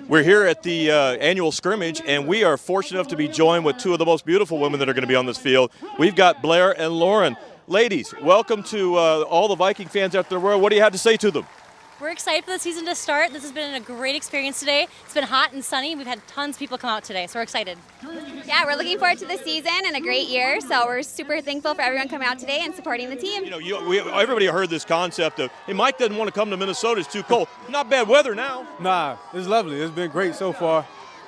We're here at the annual scrimmage, and we are fortunate enough to be joined with two of the most beautiful women that are going to be on this field. We've got Blair and Lauren. Ladies, welcome to all the Viking fans out there. What do you have to say to them? We're excited for the season to start. This has been a great experience today. It's been hot and sunny. We've had tons of people come out today, so we're excited. Yeah, we're looking forward to the season and a great year. So we're super thankful for everyone coming out today and supporting the team. Everybody heard this concept of, hey, Mike doesn't want to come to Minnesota. It's too cold. Not bad weather now. Nah, it's lovely. It's been great so far,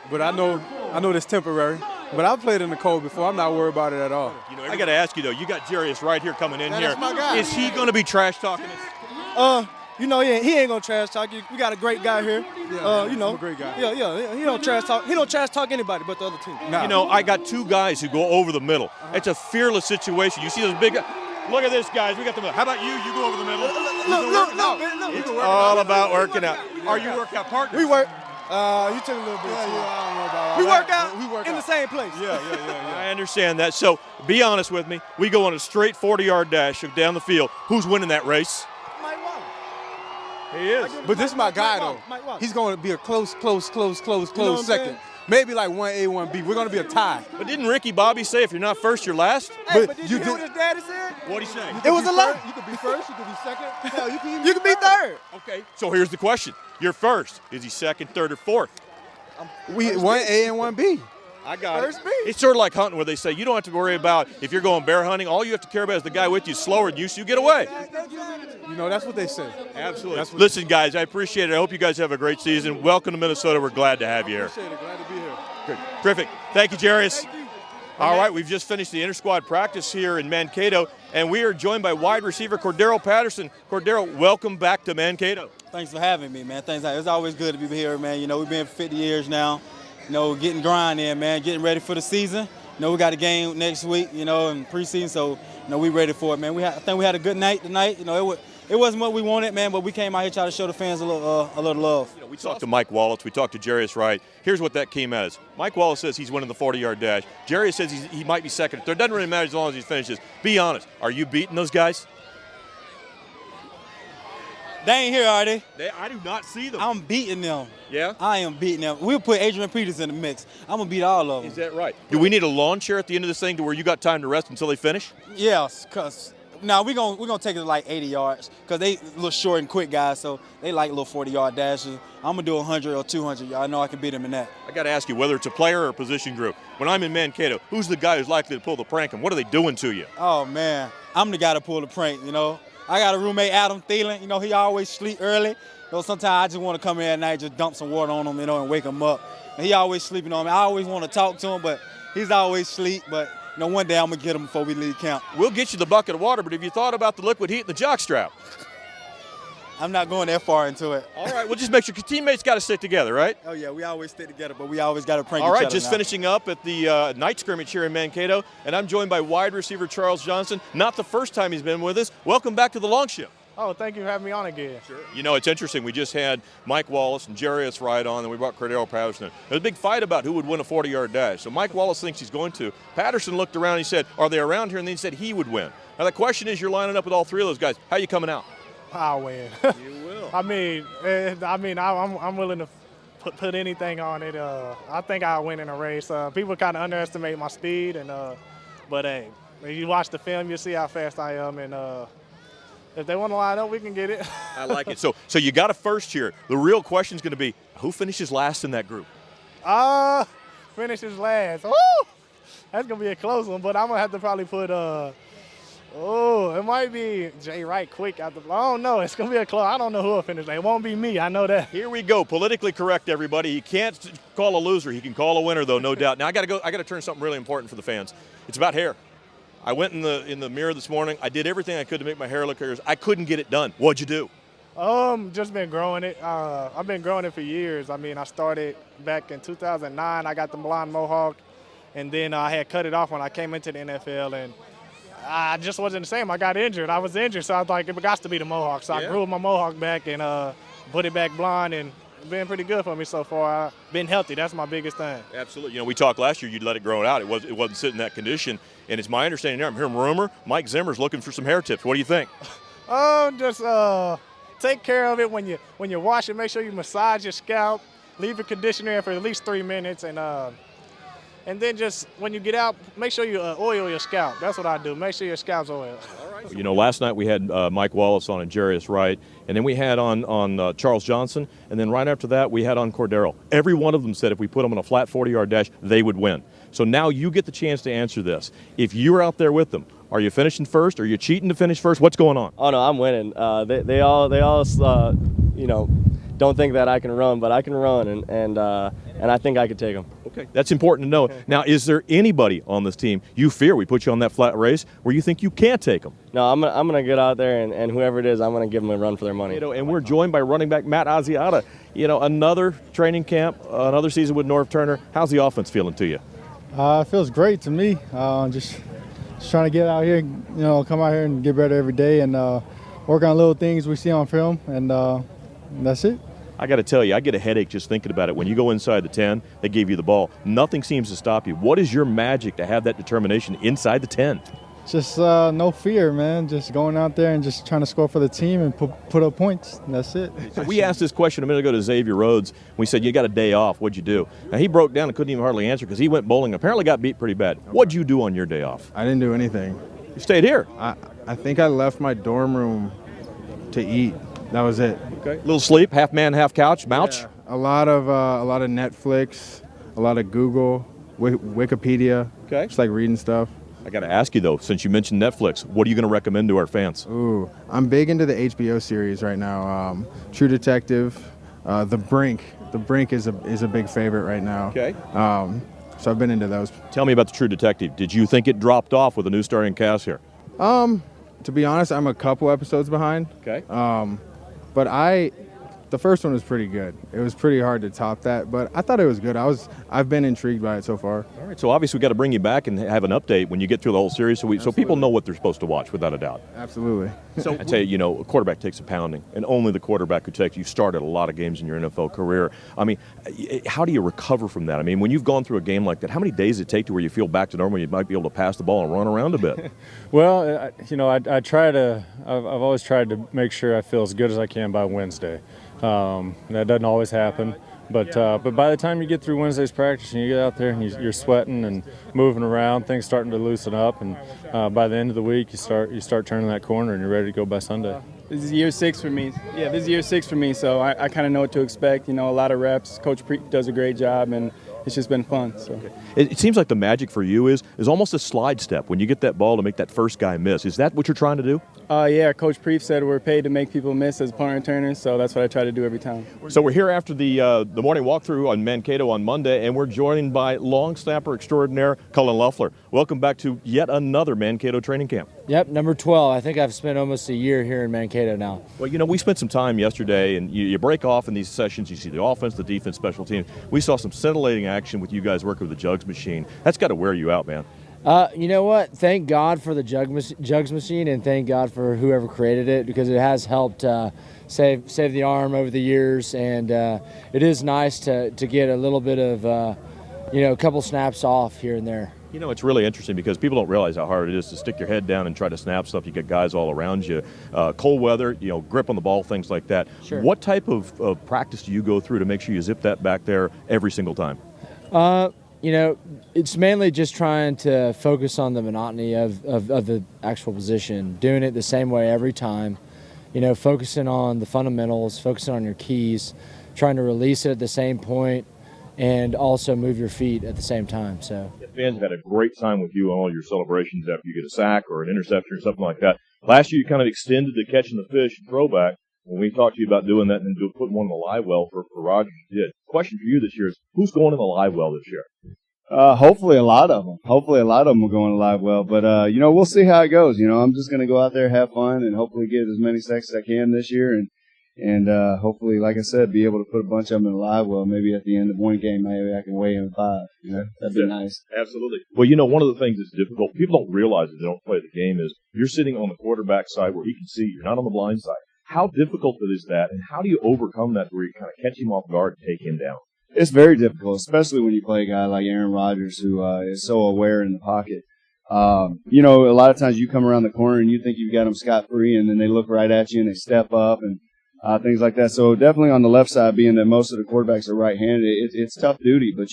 but I know it's temporary. But I've played in the cold before. I'm not worried about it at all. I got to ask you though. You got Jarius right here coming in here. That's my guy. Is he going to be trash talking us? He ain't gonna trash talk. We got a great guy here. He's a great guy. Yeah. He don't trash talk. He don't trash talk anybody but the other team. Nah. I got two guys who go over the middle. It's a fearless situation. You see those big. Look at this, guys. We got the middle. How about you? You go over the middle. Look. It's all about working out. Are you workout partners? We work. You took a little bit. I don't know about We all work that, out but we work in out. the same place. Yeah. I understand that. So be honest with me. We go on a straight 40-yard dash down the field. Who's winning that race? Mike Wallace. He is. But this is my guy, though. Mike Wallace. He's going to be a close what I'm second. saying? Maybe like 1A, 1B. We're going to be a tie. But didn't Ricky Bobby say if you're not first, you're last? Hey, But but did you you hear did- what his daddy said? What'd he say? It was a lie. You could be first. You could be second. Hell, you can be third. Okay. So here's the question. You're first. Is he second, third, or fourth? We 1A and 1B. I got First it. base. It's sort of like hunting where they say you don't have to worry about if you're going bear hunting. All you have to care about is the guy with you is slower than you, so you get away. That's what they say. Absolutely. That's what- Listen, guys, I appreciate it. I hope you guys have a great season. Welcome to Minnesota. We're glad to have you here. Appreciate it. Glad to be here. Good. Terrific. Thank you, Jarius. All right, we've just finished the inter-squad practice here in Mankato, and we are joined by wide receiver Cordero Patterson. Cordero, welcome back to Mankato. Thanks for having me, man. Thanks. It's always good to be here, man. We've been for 50 years now. Getting grind in, man. Getting ready for the season. We got a game next week, in preseason, so we ready for it, man. I think we had a good night tonight. It wasn't what we wanted, man, but we came out here trying to show the fans a little love. We talked to Mike Wallace. We talked to Jarius Wright. Here's what that came as. Mike Wallace says he's winning the 40-yard dash. Jarius says he might be second. It doesn't really matter as long as he finishes. Be honest. Are you beating those guys? They ain't here, are they? I do not see them. I'm beating them. Yeah? I am beating them. We'll put Adrian Peters in the mix. I'm going to beat all of them. Is that right? Do we need a lawn chair at the end of this thing to where you got time to rest until they finish? Yes, because now we're gonna take it to like 80 yards because they little short and quick guys, so they like little 40-yard dashes. I'm going to do 100 or 200. I know I can beat them in that. I got to ask you, whether it's a player or a position group, when I'm in Mankato, who's the guy who's likely to pull the prank and what are they doing to you? Oh, man. I'm the guy to pull the prank, I got a roommate, Adam Thielen. He always sleep early. Sometimes I just want to come in at night, just dump some water on him, and wake him up. And he always sleeping on me. I always want to talk to him, but he's always asleep. But, one day I'm going to get him before we leave camp. We'll get you the bucket of water, but have you thought about the liquid heat and the jockstrap? I'm not going that far into it. All right, well, just make sure your teammates got to stick together, right? Oh, yeah, we always stick together, but we always got to prank All each right, other just now. finishing up at the night scrimmage here in Mankato, and I'm joined by wide receiver Charles Johnson. Not the first time he's been with us. Welcome back to the long ship. Oh, thank you for having me on again. Sure. It's interesting. We just had Mike Wallace and Jarius Wright on, and we brought Cordero Patterson in. There's a big fight about who would win a 40-yard dash. So Mike Wallace thinks he's going to. Patterson looked around and he said, are they around here? And then he said he would win. Now the question is, you're lining up with all three of those guys. How are you coming out? I'll win. You will. I'm willing to put anything on it. I think I'll win in a race. People kind of underestimate my speed, but hey, when you watch the film, you'll see how fast I am, and if they want to line up, we can get it. I like it. So you got a first here. The real question is going to be, who finishes last in that group? Finishes last. Woo! That's going to be a close one, but I'm going to have to probably put, it might be Jay Wright quick after. I don't know. It's going to be a close. I don't know who will finish. It won't be me. I know that. Here we go. Politically correct, everybody. He can't call a loser. He can call a winner, though, no doubt. Now, I got to turn something really important for the fans. It's about hair. I went in the mirror this morning. I did everything I could to make my hair look yours. I couldn't get it done. What'd you do? Just been growing it. I've been growing it for years. I started back in 2009. I got the blonde mohawk, and then I had cut it off when I came into the NFL, and I just wasn't the same. I got injured. I was injured, so I was like, it got to be the mohawk. So I grew my mohawk back and put it back blonde, and it's been pretty good for me so far. I've been healthy. That's my biggest thing. Absolutely. We talked last year. You'd let it grow out. It wasn't sitting in that condition. And it's my understanding now. I'm hearing rumor Mike Zimmer's looking for some hair tips. What do you think? Just take care of it when you wash it. Make sure you massage your scalp. leave your conditioner in for at least 3 minutes, and then just when you get out, make sure you oil your scalp. That's what I do. Make sure your scalp's oiled. You know, last night we had Mike Wallace on and Jarius Wright, and then we had on Charles Johnson, and then right after that we had on Cordero. Every one of them said if we put them on a flat 40-yard dash, they would win. So now you get the chance to answer this. If you're out there with them, are you finishing first? Are you cheating to finish first? What's going on? Oh no, I'm winning. They all don't think that I can run, but I can run, and I think I could take them. Okay, that's important to know. Now, is there anybody on this team you fear we put you on that flat race where you think you can't take them? No, I'm gonna get out there, and whoever it is, I'm gonna give them a run for their money. You know, and we're joined by running back Matt Asiata. You know, another training camp, another season with North Turner. How's the offense feeling to you? It feels great to me. Just trying to get out here, come out here and get better every day, and work on little things we see on film, and that's it. I got to tell you, I get a headache just thinking about it. When you go inside the 10, they give you the ball. Nothing seems to stop you. What is your magic to have that determination inside the 10? Just no fear, man. Just going out there and just trying to score for the team and put up points. And that's it. So we asked this question a minute ago to Xavier Rhodes. We said, you got a day off. What'd you do? Now, he broke down and couldn't even hardly answer because he went bowling. Apparently got beat pretty bad. What'd you do on your day off? I didn't do anything. You stayed here. I think I left my dorm room to eat. That was it. Okay. Little sleep, half man, half couch, mouch. Yeah. A lot of Netflix, a lot of Google, Wikipedia. Okay. Just like reading stuff. I got to ask you though, since you mentioned Netflix, what are you going to recommend to our fans? Ooh, I'm big into the HBO series right now. True Detective, The Brink. The Brink is a big favorite right now. Okay. So I've been into those. Tell me about the True Detective. Did you think it dropped off with a new starring cast here? To be honest, I'm a couple episodes behind. Okay. But the first one was pretty good. It was pretty hard to top that, but I thought it was good. I've been intrigued by it so far. All right, so obviously we got to bring you back and have an update when you get through the whole series so people know what they're supposed to watch, without a doubt. Absolutely. So I tell you, a quarterback takes a pounding, and only the quarterback who takes. You started a lot of games in your NFL career. I mean, how do you recover from that? I mean, when you've gone through a game like that, how many days does it take to where you feel back to normal, you might be able to pass the ball and run around a bit? Well, I've always tried to make sure I feel as good as I can by Wednesday. That doesn't always happen, but by the time you get through Wednesday's practice and you get out there and you're sweating and moving around, things starting to loosen up, and by the end of the week you start turning that corner and you're ready to go by Sunday. This is year 6 for me. Yeah, this is year 6 for me, so I kind of know what to expect. A lot of reps. Coach Preet does a great job, and it's just been fun. So it seems like the magic for you is almost a slide step when you get that ball to make that first guy miss. Is that what you're trying to do? Yeah, Coach Preet said we're paid to make people miss as punt returners, so that's what I try to do every time. So we're here after the morning walkthrough on Mankato on Monday, and we're joined by long snapper extraordinaire Cullen Loeffler. Welcome back to yet another Mankato training camp. Yep, number 12. I think I've spent almost a year here in Mankato now. Well, we spent some time yesterday, and you break off in these sessions. You see the offense, the defense, special teams. We saw some scintillating action with you guys working with the jugs machine. That's got to wear you out, man. You know what? Thank God for the jugs machine, and thank God for whoever created it, because it has helped save the arm over the years, and it is nice to get a little bit of a couple snaps off here and there. It's really interesting because people don't realize how hard it is to stick your head down and try to snap stuff. You get guys all around you. Cold weather, grip on the ball, things like that. Sure. What type of practice do you go through to make sure you zip that back there every single time? It's mainly just trying to focus on the monotony of the actual position, doing it the same way every time, focusing on the fundamentals, focusing on your keys, trying to release it at the same point, and also move your feet at the same time. So fans have had a great time with you on all your celebrations after you get a sack or an interception or something like that. Last year you kind of extended the catching the fish throwback. When we talked to you about doing that and then putting one in the live well for Roger, you did. Question for you this year is, who's going in the live well this year? Hopefully a lot of them. Hopefully a lot of them will go in the live well. But, we'll see how it goes. I'm just going to go out there, have fun, and hopefully get as many sacks as I can this year. And hopefully, like I said, be able to put a bunch of them in the live well. Maybe at the end of one game, maybe I can weigh in 5. That'd be nice. Absolutely. Well, one of the things that's difficult, people don't realize that they don't play the game, is you're sitting on the quarterback side where he can see. You're not on the blind side. How difficult is that, and how do you overcome that where you kind of catch him off guard and take him down? It's very difficult, especially when you play a guy like Aaron Rodgers who is so aware in the pocket. A lot of times you come around the corner and you think you've got them scot-free, and then they look right at you and they step up. And things like that. So definitely on the left side, being that most of the quarterbacks are right-handed, it's tough duty. But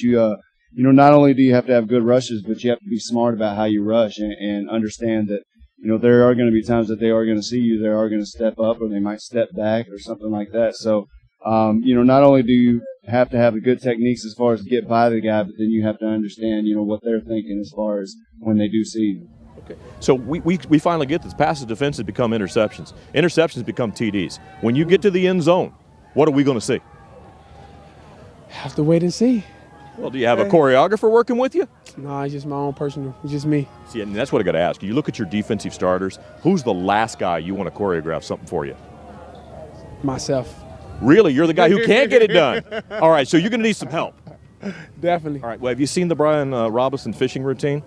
not only do you have to have good rushes, but you have to be smart about how you rush and understand that, there are going to be times that they are going to see you, they are going to step up, or they might step back or something like that. So, not only do you have to have the good techniques as far as to get by the guy, but then you have to understand, what they're thinking as far as when they do see you. Okay. So we finally get this. Passes defenses become interceptions. Interceptions become TDs. When you get to the end zone, what are we going to see? Have to wait and see. Well, do you have a choreographer working with you? No, it's just my own personal. It's just me. See, and that's what I got to ask you. You look at your defensive starters. Who's the last guy you want to choreograph something for you? Myself. Really? You're the guy who can't get it done. All right, so you're going to need some help. Definitely. All right, well, have you seen the Brian Robinson fishing routine?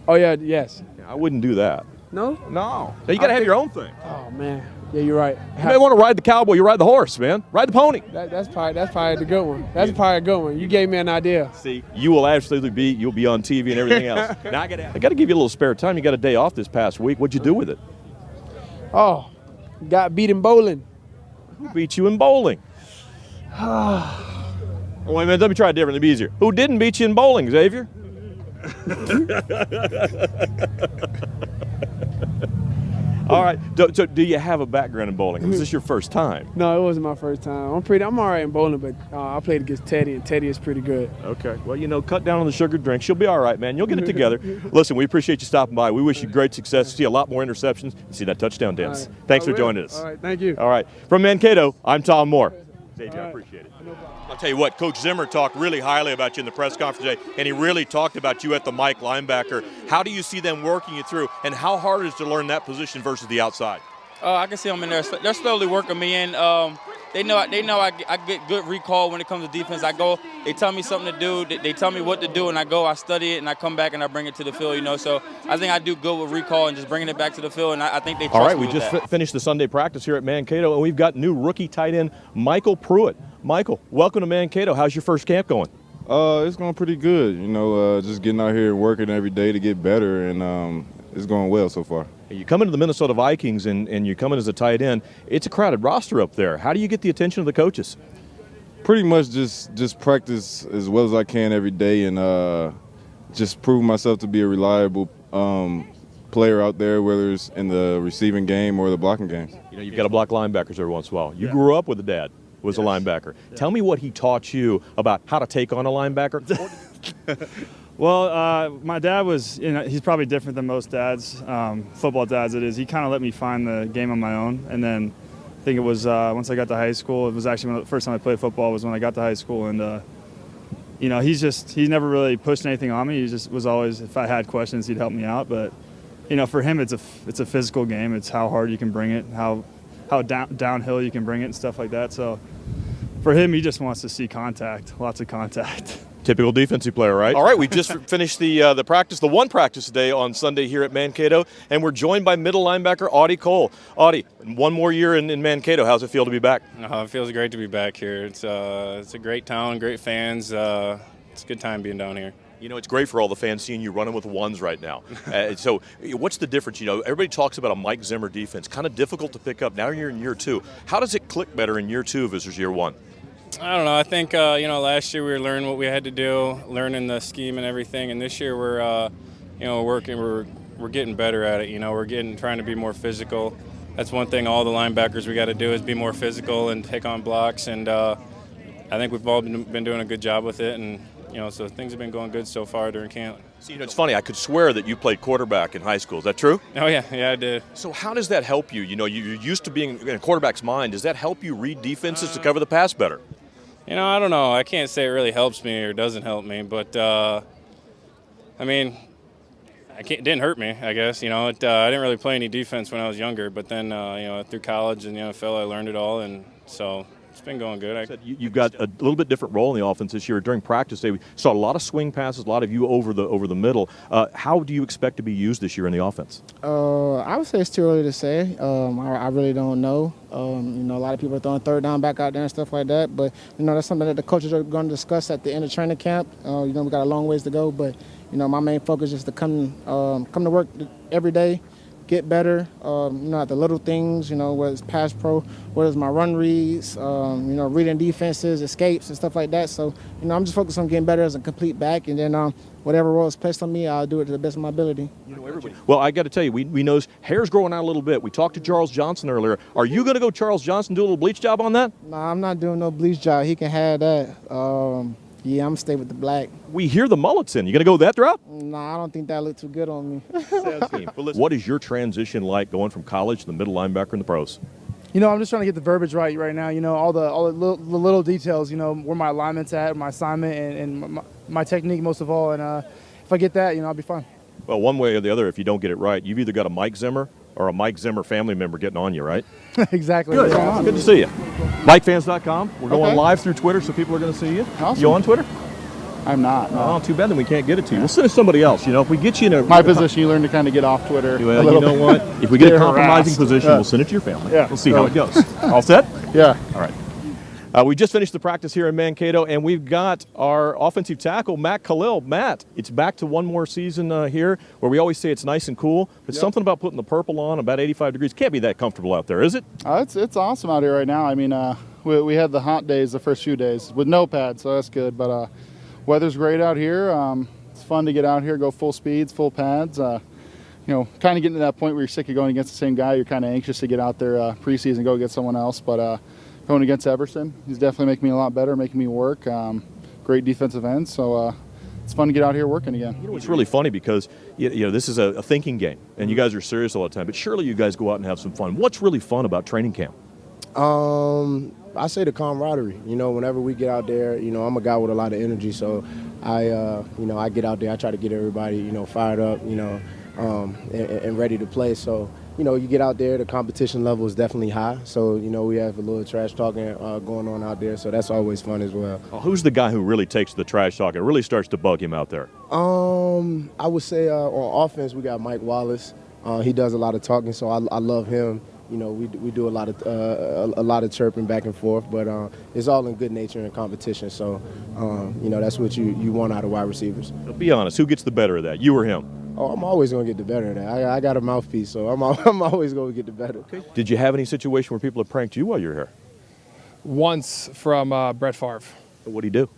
Oh, yeah, yes. I wouldn't do that. No? No. Now, you got to have your own thing. Oh, man. Yeah, you're right. You may want to ride the cowboy. You ride the horse, man. Ride the pony. That's probably the good one. That's probably a good one. You gave me an idea. See, you will absolutely you'll be on TV and everything else. Now I got to give you a little spare time. You got a day off this past week. What'd you do with it? Oh, got beat in bowling. Who beat you in bowling? Oh, wait a minute. Let me try it differently. It'll be easier. Who didn't beat you in bowling, Xavier? All right. So do you have a background in bowling? Was this your first time? No, it wasn't my first time. I'm all right in bowling, but I played against Teddy, and Teddy is pretty good. Okay. Well, cut down on the sugar drinks. You'll be all right, man. You'll get it together. Listen, we appreciate you stopping by. We wish you great success. See a lot more interceptions. See that touchdown dance. Right. Thanks for joining us. All right. Thank you. All right. From Mankato, I'm Tom Moore. Xavier, I appreciate it. I'll tell you what, Coach Zimmer talked really highly about you in the press conference today, and he really talked about you at the Mike linebacker. How do you see them working you through, and how hard is it to learn that position versus the outside? I can see them in there. They're slowly working me in. They know I get good recall when it comes to defense. I go, they tell me something to do, they tell me what to do, and I go, I study it, and I come back and I bring it to the field. So I think I do good with recall and just bringing it back to the field, and I think they trust me. All right, we with just that. finished the Sunday practice here at Mankato, and we've got new rookie tight end Michael Pruitt. Michael, welcome to Mankato. How's your first camp going? It's going pretty good. Just getting out here and working every day to get better, and it's going well so far. You come into the Minnesota Vikings, and you come in as a tight end. It's a crowded roster up there. How do you get the attention of the coaches? Pretty much just practice as well as I can every day, and just prove myself to be a reliable player out there, whether it's in the receiving game or the blocking games. You've got to block linebackers every once in a while. You grew up with a dad who was a linebacker. Yeah. Tell me what he taught you about how to take on a linebacker. Well, my dad was, he's probably different than most dads, football dads it is. He kind of let me find the game on my own. And then I think it was once I got to high school, it was actually the first time I played football was when I got to high school. And, he never really pushed anything on me. He just was always, if I had questions, he'd help me out. But, for him, it's a physical game. It's how hard you can bring it, how downhill you can bring it and stuff like that. So for him, he just wants to see contact, lots of contact. Typical defensive player, right? All right, we just finished the one practice today on Sunday here at Mankato, and we're joined by middle linebacker Audie Cole. Audie, one more year in Mankato. How's it feel to be back? It feels great to be back here. It's a great town, great fans. It's a good time being down here. It's great for all the fans seeing you running with ones right now. So what's the difference? Everybody talks about a Mike Zimmer defense, kind of difficult to pick up. Now you're in year two. How does it click better in year two versus year one? I don't know. I think, last year we were learning what we had to do, learning the scheme and everything. And this year we're, working, we're getting better at it. We're trying to be more physical. That's one thing all the linebackers we got to do is be more physical and take on blocks. And I think we've all been doing a good job with it. And, so things have been going good so far during camp. See, it's funny. I could swear that you played quarterback in high school. Is that true? Oh, yeah, I did. So how does that help you? You're used to being in a quarterback's mind. Does that help you read defenses to cover the pass better? I don't know. I can't say it really helps me or doesn't help me, but, it didn't hurt me, I guess. I didn't really play any defense when I was younger, but then, through college and the NFL, I learned it all, and so it's been going good. You've got a little bit different role in the offense this year. During practice day, we saw a lot of swing passes, a lot of you over the middle. How do you expect to be used this year in the offense? I would say it's too early to say. I really don't know. A lot of people are throwing third down back out there and stuff like that. But, that's something that the coaches are going to discuss at the end of training camp. We got a long ways to go. But, my main focus is to come to work every day, get better, at the little things, whether it's pass pro, whether it's my run reads, reading defenses, escapes, and stuff like that. So, I'm just focused on getting better as a complete back, and then whatever role is placed on me, I'll do it to the best of my ability. Well, I got to tell you, we know his hair's growing out a little bit. We talked to Charles Johnson earlier. Are you going to go Charles Johnson, do a little bleach job on that? Nah, I'm not doing no bleach job. He can have that. Yeah, I'm stay with the black. We hear the mullets in. You going to go that route? Nah, I don't think that looked too good on me. What is your transition like going from college to the middle linebacker in the pros? I'm just trying to get the verbiage right now. All the little details. Where my alignment's at, my assignment, and my technique most of all. And if I get that, I'll be fine. Well, one way or the other, if you don't get it right, you've either got a Mike Zimmer or a Mike Zimmer family member getting on you, right? Exactly. Good. Yeah. Good to see you. MikeFans.com. We're going live through Twitter, so people are going to see you. Awesome. You on Twitter? I'm not. No. Oh, too bad. Then we can't get it to you. We'll send it to somebody else. If we get you in my position, you learn to kind of get off Twitter. Well, you know what? If we get a compromising position, we'll send it to your family. Yeah. We'll see how it goes. All set? Yeah. All right. We just finished the practice here in Mankato, and we've got our offensive tackle, Matt Khalil. Matt, it's back to one more season here where we always say it's nice and cool, but something about putting the purple on about 85 degrees can't be that comfortable out there, is it? It's awesome out here right now. I mean, we had the hot days the first few days with no pads, so that's good. But weather's great out here. It's fun to get out here, go full speeds, full pads. Kind of getting to that point where you're sick of going against the same guy. You're kind of anxious to get out there preseason, go get someone else. But going against Everson, he's definitely making me a lot better, making me work. Great defensive end, so it's fun to get out here working again. It's really funny because this is a thinking game, and you guys are serious all the time. But surely you guys go out and have some fun. What's really fun about training camp? I say the camaraderie. Whenever we get out there, I'm a guy with a lot of energy, so I get out there. I try to get everybody, fired up, and ready to play. So. You get out there, the competition level is definitely high. So, we have a little trash talking going on out there. So that's always fun as well. Who's the guy who really takes the trash talking, really starts to bug him out there? I would say on offense, we got Mike Wallace. He does a lot of talking, so I love him. We do a lot of chirping back and forth, but it's all in good nature and competition. So, that's what you want out of wide receivers. So be honest, who gets the better of that, you or him? Oh, I'm always going to get the better of that. I got a mouthpiece, so I'm always going to get the better. Okay. Did you have any situation where people have pranked you while you were here? Once from Brett Favre. What did he do?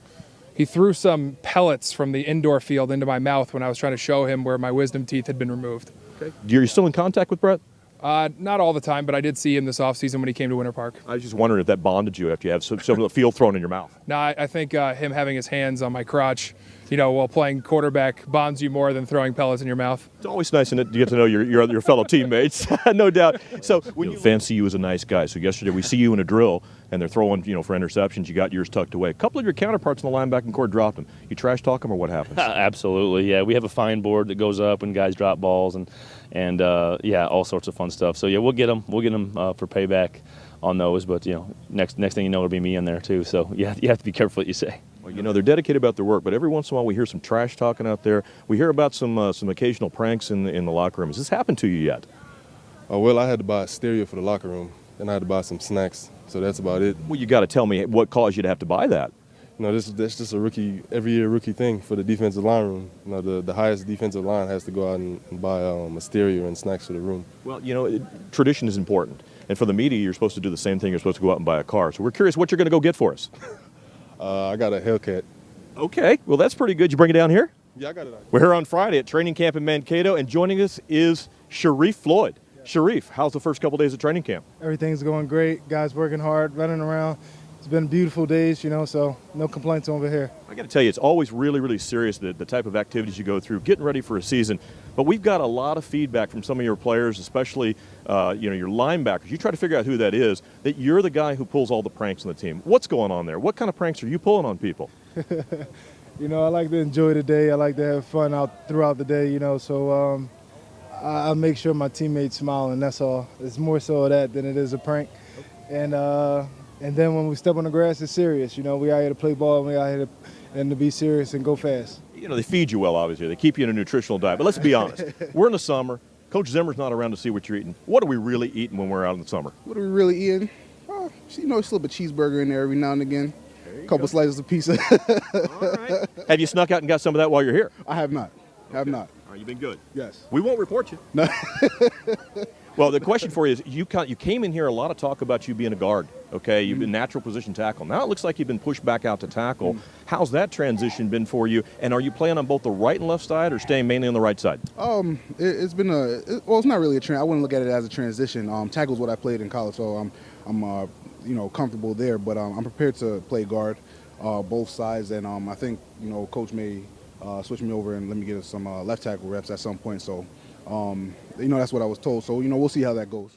He threw some pellets from the indoor field into my mouth when I was trying to show him where my wisdom teeth had been removed. Okay. You're still in contact with Brett? Not all the time, but I did see him this offseason when he came to Winter Park. I was just wondering if that bonded you after you have some of the field thrown in your mouth. No, I think him having his hands on my crotch, while playing quarterback bonds you more than throwing pellets in your mouth. It's always nice to get to know your fellow teammates, no doubt. So when fans see you as a nice guy, so yesterday we see you in a drill and they're throwing, for interceptions, you got yours tucked away. A couple of your counterparts in the linebacking corps dropped them. You trash talk them or what happens? Absolutely, yeah. We have a fine board that goes up when guys drop balls and all sorts of fun stuff. So yeah, we'll get them for payback on those. But next thing you know, it'll be me in there too. So you have to be careful what you say. Well, they're dedicated about their work, but every once in a while we hear some trash talking out there. We hear about some occasional pranks in the locker room. Has this happened to you yet? Well, I had to buy a stereo for the locker room, and I had to buy some snacks. So that's about it. Well, you got to tell me what caused you to have to buy that. That's just a every year rookie thing for the defensive line room. The highest defensive line has to go out and buy a stereo and snacks for the room. Well, tradition is important. And for the media, you're supposed to do the same thing. You're supposed to go out and buy a car. So we're curious what you're going to go get for us. I got a Hellcat. Okay, well, that's pretty good. You bring it down here? Yeah, I got it. We're here on Friday at training camp in Mankato, and joining us is Sharif Floyd. Sharif, how's the first couple days of training camp? Everything's going great. Guys working hard, running around. It's been beautiful days, so no complaints over here. I got to tell you, it's always really, really serious, the type of activities you go through, getting ready for a season. But we've got a lot of feedback from some of your players, especially your linebackers. You try to figure out who that is, that you're the guy who pulls all the pranks on the team. What's going on there? What kind of pranks are you pulling on people? I like to enjoy the day. I like to have fun out throughout the day, so I make sure my teammates smile, and that's all. It's more so of that than it is a prank. And then when we step on the grass, it's serious. We out here to play ball, and we out here to be serious and go fast. They feed you well, obviously. They keep you in a nutritional diet. But let's be honest. We're in the summer. Coach Zimmer's not around to see what you're eating. What are we really eating when we're out in the summer? What are we really eating? Slip a cheeseburger in there every now and again. A couple slices of pizza. All right. Have you snuck out and got some of that while you're here? I have not. All right, you've been good. Yes. We won't report you. No. Well, the question for you is, you came in here a lot of talk about you being a guard. Okay, you've been natural position tackle. Now it looks like you've been pushed back out to tackle. How's that transition been for you? And are you playing on both the right and left side, or staying mainly on the right side? It's been well, it's not really a trend. I wouldn't look at it as a transition. Tackle is what I played in college, so I'm comfortable there. But I'm prepared to play guard, both sides, and I think coach may switch me over and let me get some left tackle reps at some point. So that's what I was told. So we'll see how that goes.